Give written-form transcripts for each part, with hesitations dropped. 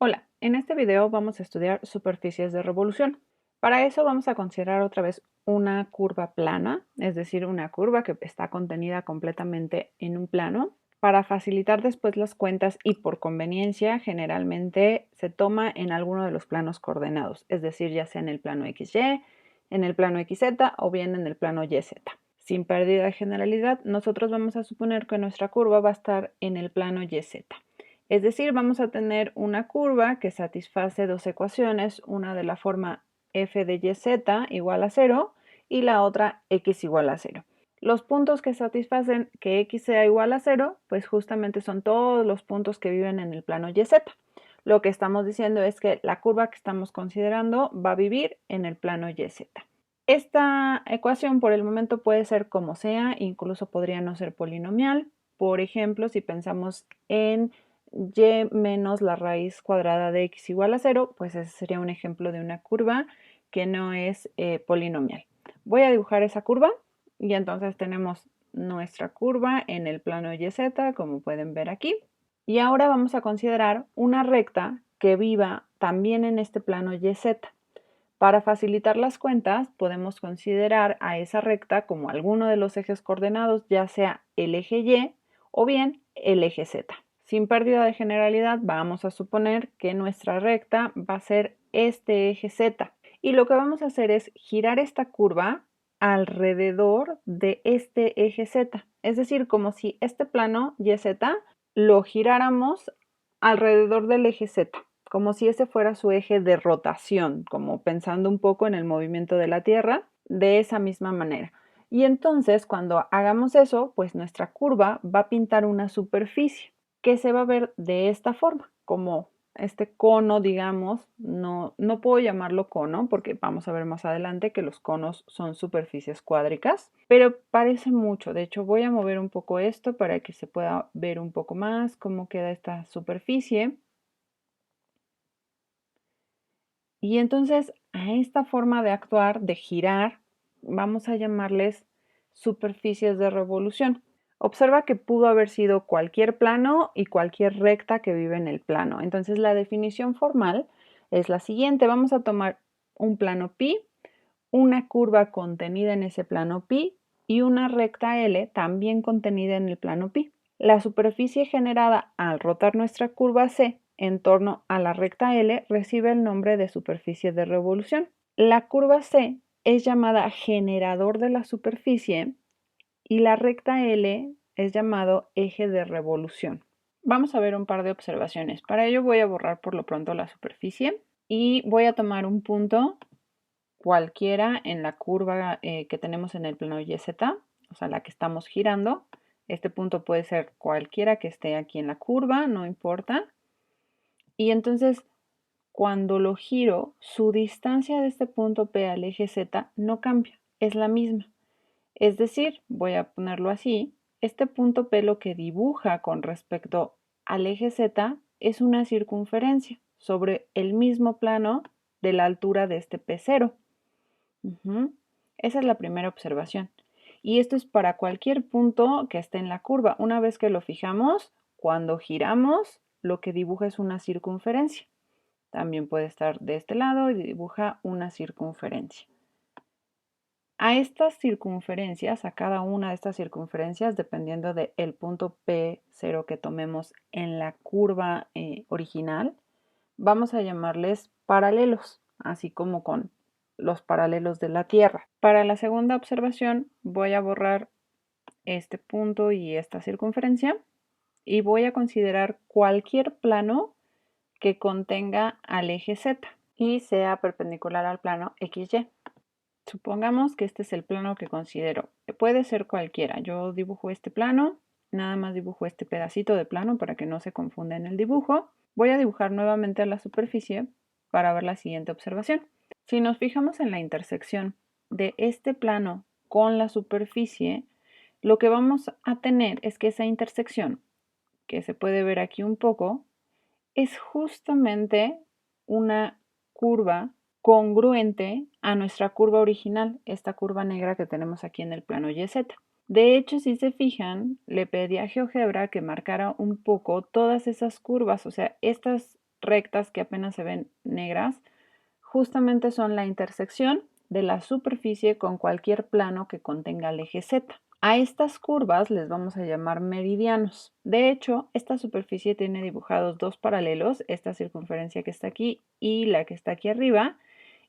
Hola, en este video vamos a estudiar superficies de revolución. Para eso vamos a considerar otra vez una curva plana, es decir, una curva que está contenida completamente en un plano. Para facilitar después las cuentas y por conveniencia, generalmente se toma en alguno de los planos coordenados, es decir, ya sea en el plano XY, en el plano XZ o bien en el plano YZ. Sin pérdida de generalidad, nosotros vamos a suponer que nuestra curva va a estar en el plano YZ. Es decir, vamos a tener una curva que satisface dos ecuaciones, una de la forma f de yz igual a 0 y la otra x igual a 0. Los puntos que satisfacen que x sea igual a 0, pues justamente son todos los puntos que viven en el plano yz. Lo que estamos diciendo es que la curva que estamos considerando va a vivir en el plano yz. Esta ecuación por el momento puede ser como sea, incluso podría no ser polinomial. Por ejemplo, si pensamos en y menos la raíz cuadrada de x igual a 0, pues ese sería un ejemplo de una curva que no es polinomial. Voy a dibujar esa curva y entonces tenemos nuestra curva en el plano YZ, como pueden ver aquí. Y ahora vamos a considerar una recta que viva también en este plano YZ. Para facilitar las cuentas, podemos considerar a esa recta como alguno de los ejes coordenados, ya sea el eje Y o bien el eje Z. Sin pérdida de generalidad, vamos a suponer que nuestra recta va a ser este eje Z. Y lo que vamos a hacer es girar esta curva alrededor de este eje Z. Es decir, como si este plano YZ lo giráramos alrededor del eje Z, como si ese fuera su eje de rotación, como pensando un poco en el movimiento de la Tierra, de esa misma manera. Y entonces, cuando hagamos eso, pues nuestra curva va a pintar una superficie que se va a ver de esta forma, como este cono, digamos. No puedo llamarlo cono porque vamos a ver más adelante que los conos son superficies cuádricas, pero parece mucho. De hecho, voy a mover un poco esto para que se pueda ver un poco más cómo queda esta superficie. Y entonces a esta forma de actuar, de girar, vamos a llamarles superficies de revolución. Observa que pudo haber sido cualquier plano y cualquier recta que vive en el plano. Entonces la definición formal es la siguiente. Vamos a tomar un plano pi, una curva contenida en ese plano pi y una recta L también contenida en el plano pi. La superficie generada al rotar nuestra curva C en torno a la recta L recibe el nombre de superficie de revolución. La curva C es llamada generador de la superficie y la recta L es llamado eje de revolución. Vamos a ver un par de observaciones. Para ello voy a borrar por lo pronto la superficie y voy a tomar un punto cualquiera en la curva que tenemos en el plano YZ, o sea, la que estamos girando. Este punto puede ser cualquiera que esté aquí en la curva, no importa. Y entonces, cuando lo giro, su distancia de este punto P al eje Z no cambia, es la misma. Es decir, voy a ponerlo así, este punto P lo que dibuja con respecto al eje Z es una circunferencia sobre el mismo plano de la altura de este P0. Esa es la primera observación. Y esto es para cualquier punto que esté en la curva. Una vez que lo fijamos, cuando giramos, lo que dibuja es una circunferencia. También puede estar de este lado y dibuja una circunferencia. A estas circunferencias, a cada una de estas circunferencias, dependiendo del punto P0 que tomemos en la curva original, vamos a llamarles paralelos, así como con los paralelos de la Tierra. Para la segunda observación voy a borrar este punto y esta circunferencia y voy a considerar cualquier plano que contenga al eje Z y sea perpendicular al plano XY. Supongamos que este es el plano que considero. Puede ser cualquiera. Yo dibujo este plano, nada más dibujo este pedacito de plano para que no se confunda en el dibujo. Voy a dibujar nuevamente la superficie para ver la siguiente observación. Si nos fijamos en la intersección de este plano con la superficie, lo que vamos a tener es que esa intersección, que se puede ver aquí un poco, es justamente una curva congruente a nuestra curva original, esta curva negra que tenemos aquí en el plano YZ. De hecho, si se fijan, le pedí a GeoGebra que marcara un poco todas esas curvas, o sea, estas rectas que apenas se ven negras, justamente son la intersección de la superficie con cualquier plano que contenga el eje Z. A estas curvas les vamos a llamar meridianos. De hecho, esta superficie tiene dibujados dos paralelos, esta circunferencia que está aquí y la que está aquí arriba,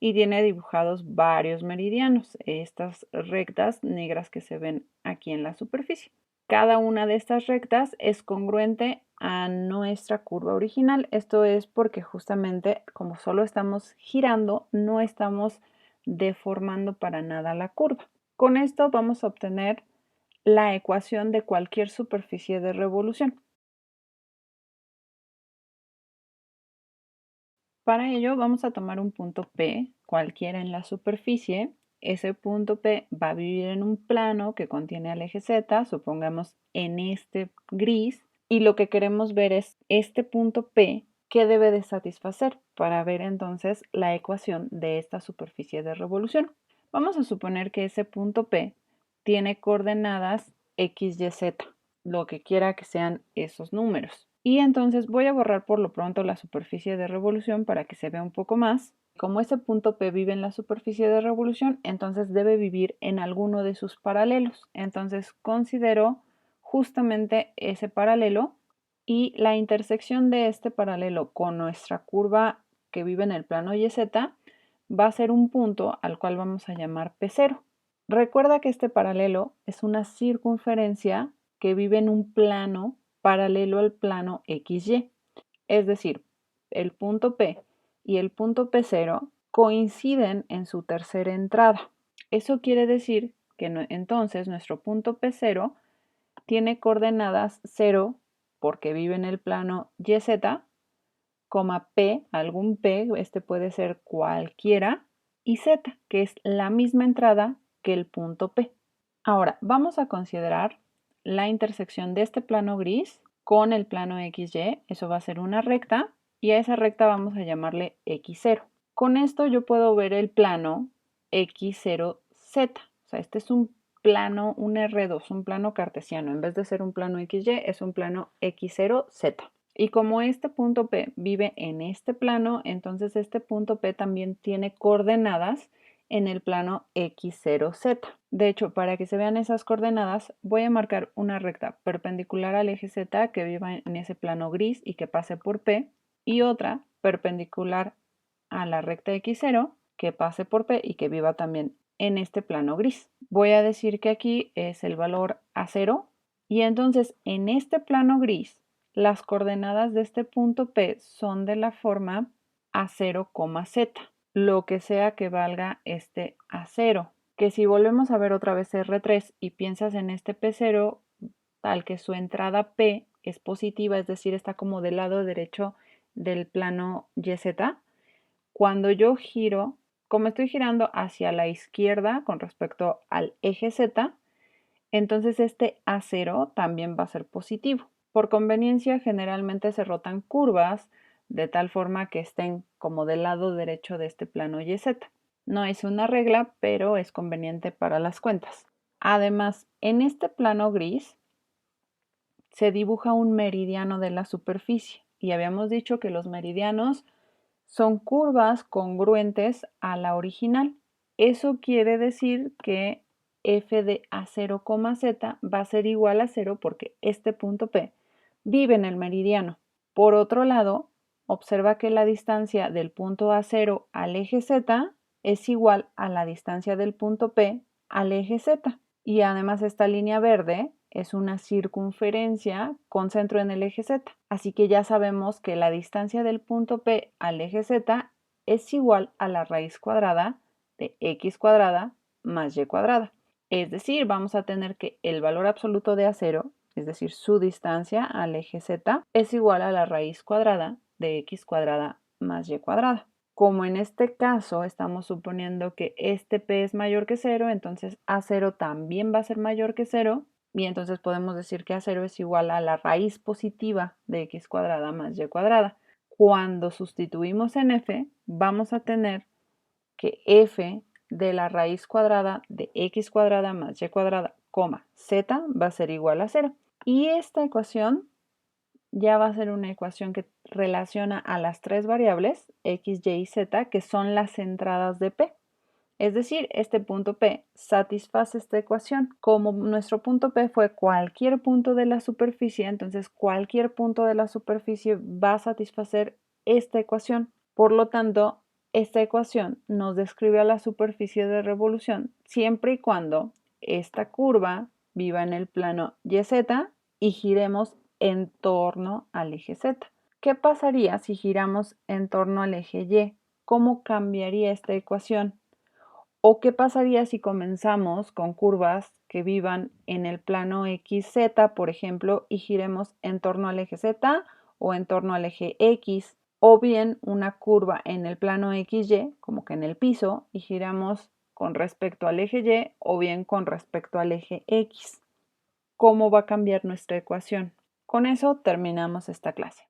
y tiene dibujados varios meridianos, estas rectas negras que se ven aquí en la superficie. Cada una de estas rectas es congruente a nuestra curva original. Esto es porque justamente como solo estamos girando, no estamos deformando para nada la curva. Con esto vamos a obtener la ecuación de cualquier superficie de revolución. Para ello vamos a tomar un punto P, cualquiera en la superficie. Ese punto P va a vivir en un plano que contiene al eje Z, supongamos en este gris, y lo que queremos ver es este punto P que debe de satisfacer para ver entonces la ecuación de esta superficie de revolución. Vamos a suponer que ese punto P tiene coordenadas x, y, z, lo que quiera que sean esos números. Y entonces voy a borrar por lo pronto la superficie de revolución para que se vea un poco más. Como ese punto P vive en la superficie de revolución, entonces debe vivir en alguno de sus paralelos. Entonces considero justamente ese paralelo y la intersección de este paralelo con nuestra curva que vive en el plano YZ va a ser un punto al cual vamos a llamar P0. Recuerda que este paralelo es una circunferencia que vive en un plano paralelo al plano XY. Es decir, el punto P y el punto P0 coinciden en su tercera entrada. Eso quiere decir que entonces nuestro punto P0 tiene coordenadas 0 porque vive en el plano YZ, P, algún P, este puede ser cualquiera, y Z, que es la misma entrada que el punto P. Ahora, vamos a considerar la intersección de este plano gris con el plano XY. Eso va a ser una recta y a esa recta vamos a llamarle X0. Con esto yo puedo ver el plano X0Z. O sea, este es un plano, un R2, un plano cartesiano. En vez de ser un plano XY, es un plano X0Z. Y como este punto P vive en este plano, entonces este punto P también tiene coordenadas en el plano X0Z. De hecho, para que se vean esas coordenadas, voy a marcar una recta perpendicular al eje Z que viva en ese plano gris y que pase por P, y otra perpendicular a la recta X0 que pase por P y que viva también en este plano gris. Voy a decir que aquí es el valor A0 y entonces en este plano gris las coordenadas de este punto P son de la forma A0, Z, lo que sea que valga este A0, que si volvemos a ver otra vez R3 y piensas en este P0, tal que su entrada P es positiva, es decir, está como del lado derecho del plano YZ, cuando yo giro, como estoy girando hacia la izquierda con respecto al eje Z, entonces este A0 también va a ser positivo. Por conveniencia, generalmente se rotan curvas de tal forma que estén como del lado derecho de este plano YZ. No es una regla, pero es conveniente para las cuentas. Además, en este plano gris se dibuja un meridiano de la superficie y habíamos dicho que los meridianos son curvas congruentes a la original. Eso quiere decir que f de A0, Z va a ser igual a 0 porque este punto P vive en el meridiano. Por otro lado, observa que la distancia del punto A0 al eje Z es igual a la distancia del punto P al eje Z. Y además esta línea verde es una circunferencia con centro en el eje Z. Así que ya sabemos que la distancia del punto P al eje Z es igual a la raíz cuadrada de x cuadrada más y cuadrada. Es decir, vamos a tener que el valor absoluto de A0, es decir, su distancia al eje Z, es igual a la raíz cuadrada de x cuadrada más y cuadrada. Como en este caso estamos suponiendo que este P es mayor que 0, entonces A0 también va a ser mayor que 0, y entonces podemos decir que A0 es igual a la raíz positiva de x cuadrada más y cuadrada. Cuando sustituimos en f, vamos a tener que f de la raíz cuadrada de x cuadrada más y cuadrada, z va a ser igual a 0. Y esta ecuación ya va a ser una ecuación que relaciona a las tres variables, x, y y z, que son las entradas de P. Es decir, este punto P satisface esta ecuación. Como nuestro punto P fue cualquier punto de la superficie, entonces cualquier punto de la superficie va a satisfacer esta ecuación. Por lo tanto, esta ecuación nos describe a la superficie de revolución siempre y cuando esta curva viva en el plano YZ y giremos en torno al eje Z. ¿Qué pasaría si giramos en torno al eje Y? ¿Cómo cambiaría esta ecuación? ¿O qué pasaría si comenzamos con curvas que vivan en el plano XZ, por ejemplo, y giremos en torno al eje Z o en torno al eje X? O bien una curva en el plano XY, como que en el piso, y giramos con respecto al eje Y o bien con respecto al eje X. ¿Cómo va a cambiar nuestra ecuación? Con eso terminamos esta clase.